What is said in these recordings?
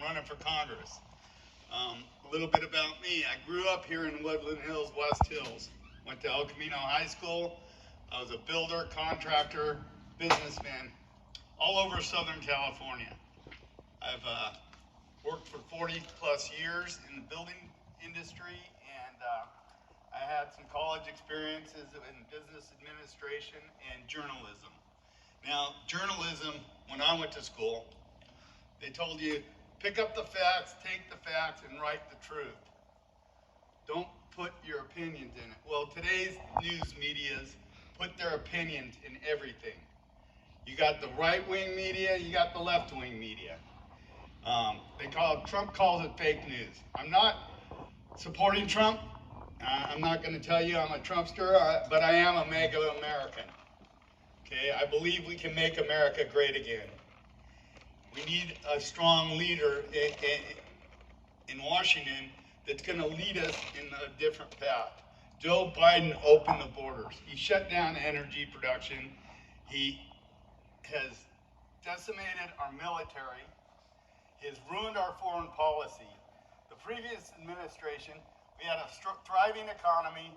running for Congress. A little bit about me. I grew up here in Woodland Hills, West Hills. Went to El Camino High School. I was a builder, contractor, businessman all over Southern California. I've worked for 40 plus years in the building industry, and I had some college experiences in business administration and journalism. Now, journalism, when I went to school, they told you, pick up the facts, take the facts, and write the truth. Don't put your opinions in it. Well, today's news medias put their opinions in everything. You got the right-wing media, you got the left-wing media. Trump calls it fake news. I'm not supporting Trump. I'm not going to tell you I'm a Trumpster, but I am a mega American. Okay, I believe we can make America great again. We need a strong leader in Washington that's going to lead us in a different path. Joe Biden opened the borders. He shut down energy production. He has decimated our military. He has ruined our foreign policy. The previous administration, we had a thriving economy.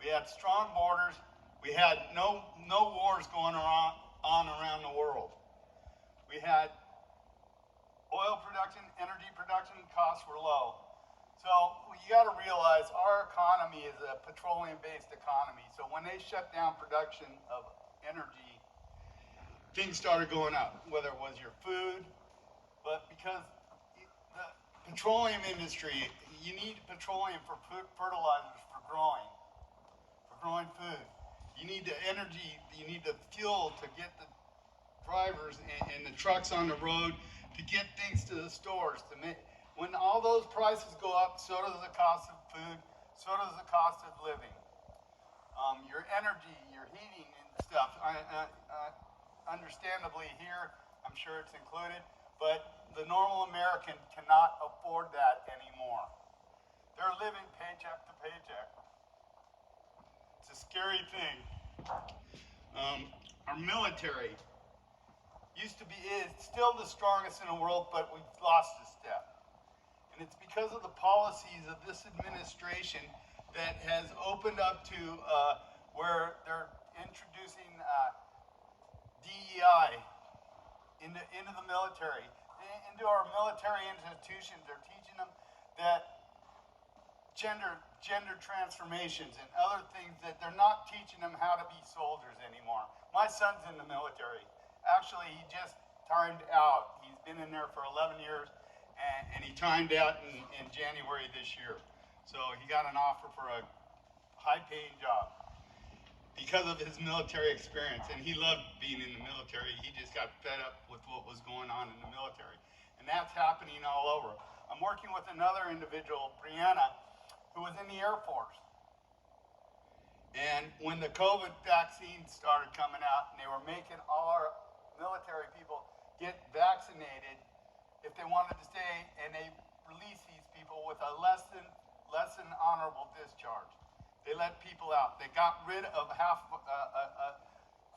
We had strong borders. We had no wars going on around the world. We had oil production, energy production costs were low. So you got to realize our economy is a petroleum-based economy. So when they shut down production of energy, things started going up, whether it was your food, but because the petroleum industry, you need petroleum for fertilizers for growing food. You need the energy, you need the fuel to get the drivers and the trucks on the road to get things to the stores. When all those prices go up, so does the cost of food, so does the cost of living. Your energy, your heating and stuff, understandably here, I'm sure it's included, but the normal American cannot afford that anymore. They're living paycheck to paycheck. It's a scary thing. Our military is still the strongest in the world, but we've lost a step. And it's because of the policies of this administration that has opened up to where they're introducing DEI into the military, into our military institutions. They're teaching them that gender transformations and other things that they're not teaching them how to be soldiers anymore. My son's in the military. Actually, he just timed out. He's been in there for 11 years, and he timed out in January this year. So he got an offer for a high-paying job because of his military experience, and he loved being in the military. He just got fed up with what was going on in the military, and that's happening all over. I'm working with another individual, Brianna, who was in the Air Force. And when the COVID vaccine started coming out and they were making all our military people get vaccinated if they wanted to stay, and they released these people with a less than honorable discharge. They let people out. They got rid of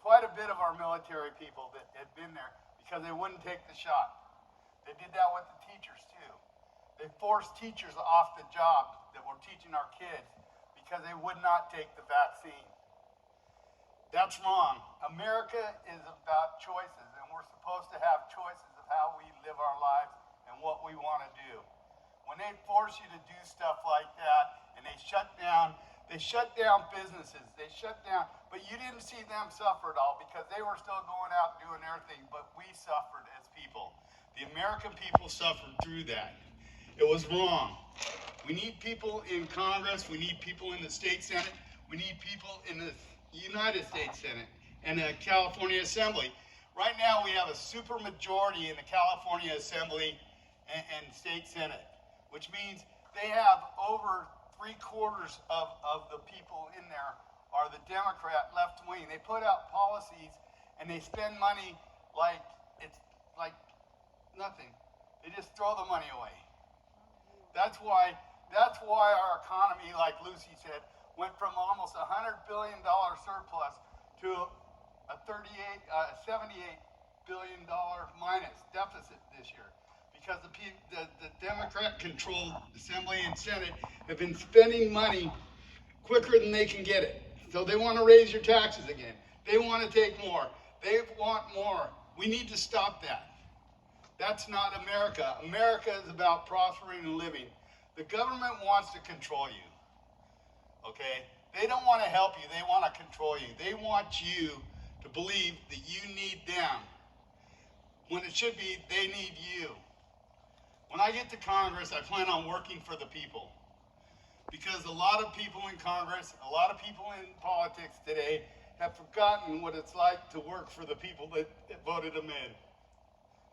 quite a bit of our military people that had been there because they wouldn't take the shot. They did that with the teachers too. They forced teachers off the job that were teaching our kids because they would not take the vaccine. That's wrong. America is about choices, and we're supposed to have choices of how we live our lives and what we want to do. When they force you to do stuff like that, and they shut down businesses, they shut down, but you didn't see them suffer at all because they were still going out and doing their thing, but we suffered as people. The American people suffered through that. It was wrong. We need people in Congress, we need people in the state Senate, we need people in the United States Senate and the California Assembly. Right now we have a super majority in the California Assembly and state Senate, which means they have over 3/4 of the people in there are the Democrat left wing. They put out policies and they spend money like it's like nothing. They just throw the money away. That's why our economy, like Lucy said, went from almost $100 billion surplus to a $78 billion minus deficit this year. because the Democrat-controlled Assembly and Senate have been spending money quicker than they can get it. So they want to raise your taxes again. They want to take more. They want more. We need to stop that. That's not America. America is about prospering and living. The government wants to control you. Okay? They don't want to help you. They want to control you. They want you to believe that you need them, when it should be they need you. When I get to Congress, I plan on working for the people. Because a lot of people in Congress, a lot of people in politics today have forgotten what it's like to work for the people that voted them in.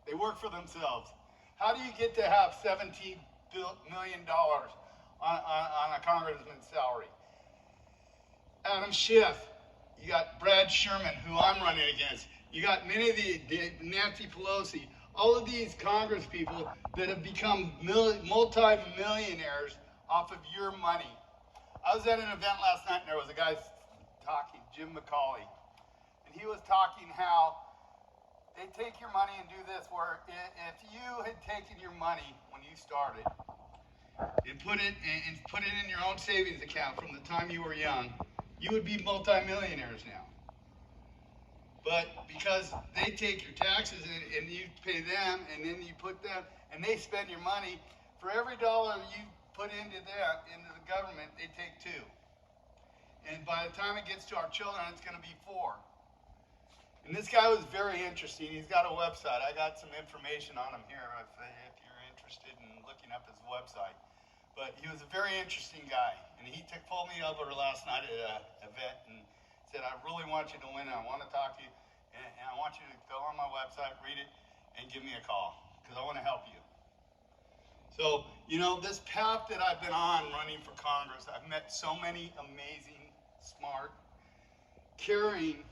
They work for themselves. How do you get to have $17 million on a congressman's salary? Adam Schiff, you got Brad Sherman, who I'm running against. You got many of the Nancy Pelosi, all of these Congress people that have become multi-millionaires off of your money. I was at an event last night and there was a guy talking, Jim McCauley, and he was talking how they take your money and do this, where if you had taken your money when you started and put it in your own savings account from the time you were young, you would be multi-millionaires now. But because they take your taxes and you pay them, and then you put them, and they spend your money, for every dollar you put into the government, they take $2. And by the time it gets to our children, it's going to be $4. And this guy was very interesting. He's got a website. I got some information on him here if you're interested in looking up his website. But he was a very interesting guy. And he pulled me over last night at an event and said, I really want you to win. I want to talk to you. And I want you to go on my website, read it, and give me a call, because I want to help you. So, this path that I've been on running for Congress, I've met so many amazing, smart, caring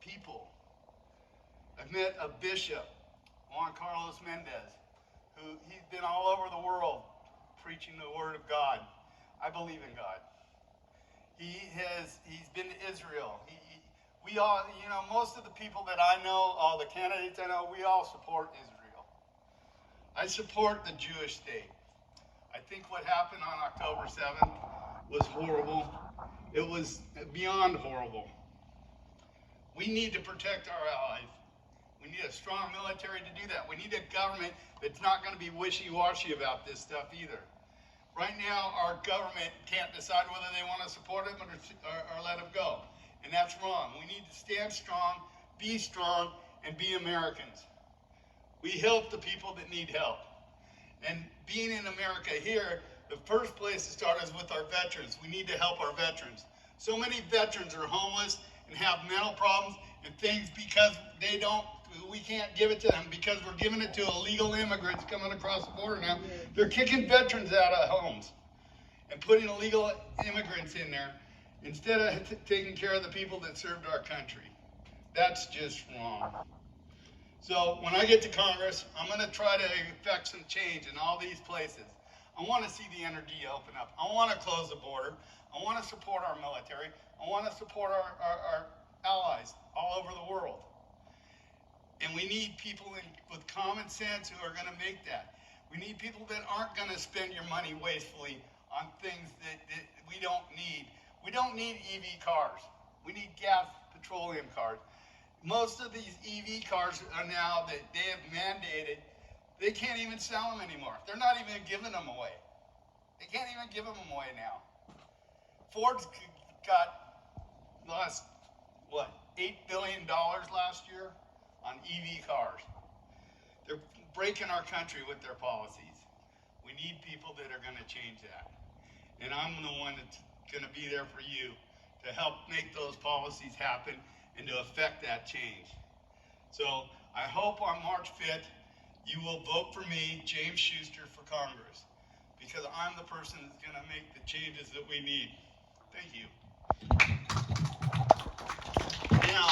people. I've met a bishop, Juan Carlos Mendez, who he's been all over the world preaching the word of God. I believe in God. He's been to Israel. We all, most of the people that I know, all the candidates I know, we all support Israel. I support the Jewish state. I think what happened on October 7th was horrible. It was beyond horrible. We need to protect our allies. We need a strong military to do that. We need a government that's not going to be wishy-washy about this stuff either. Right now, our government can't decide whether they want to support it or let it go. And that's wrong. We need to stand strong, and be Americans. We help the people that need help. And being in America here, the first place to start is with our veterans. We need to help our veterans. So many veterans are homeless and have mental problems and things because we can't give it to them because we're giving it to illegal immigrants coming across the border now. They're kicking veterans out of homes and putting illegal immigrants in there instead of taking care of the people that served our country. That's just wrong. So when I get to Congress, I'm going to try to effect some change in all these places. I want to see the energy open up. I want to close the border. I want to support our military. I want to support our allies all over the world. And we need people with common sense who are going to make that. We need people that aren't going to spend your money wastefully on things that we don't need. We don't need EV cars. We need gas petroleum cars. Most of these EV cars are now that they have mandated, they can't even sell them anymore. They're not even giving them away. They can't even give them away now. Ford's lost, $8 billion last year on EV cars. They're breaking our country with their policies. We need people that are going to change that. And I'm the one that's going to be there for you to help make those policies happen and to affect that change. So I hope on March 5th, you will vote for me, James Shuster, for Congress, because I'm the person that's going to make the changes that we need. Thank you. Now,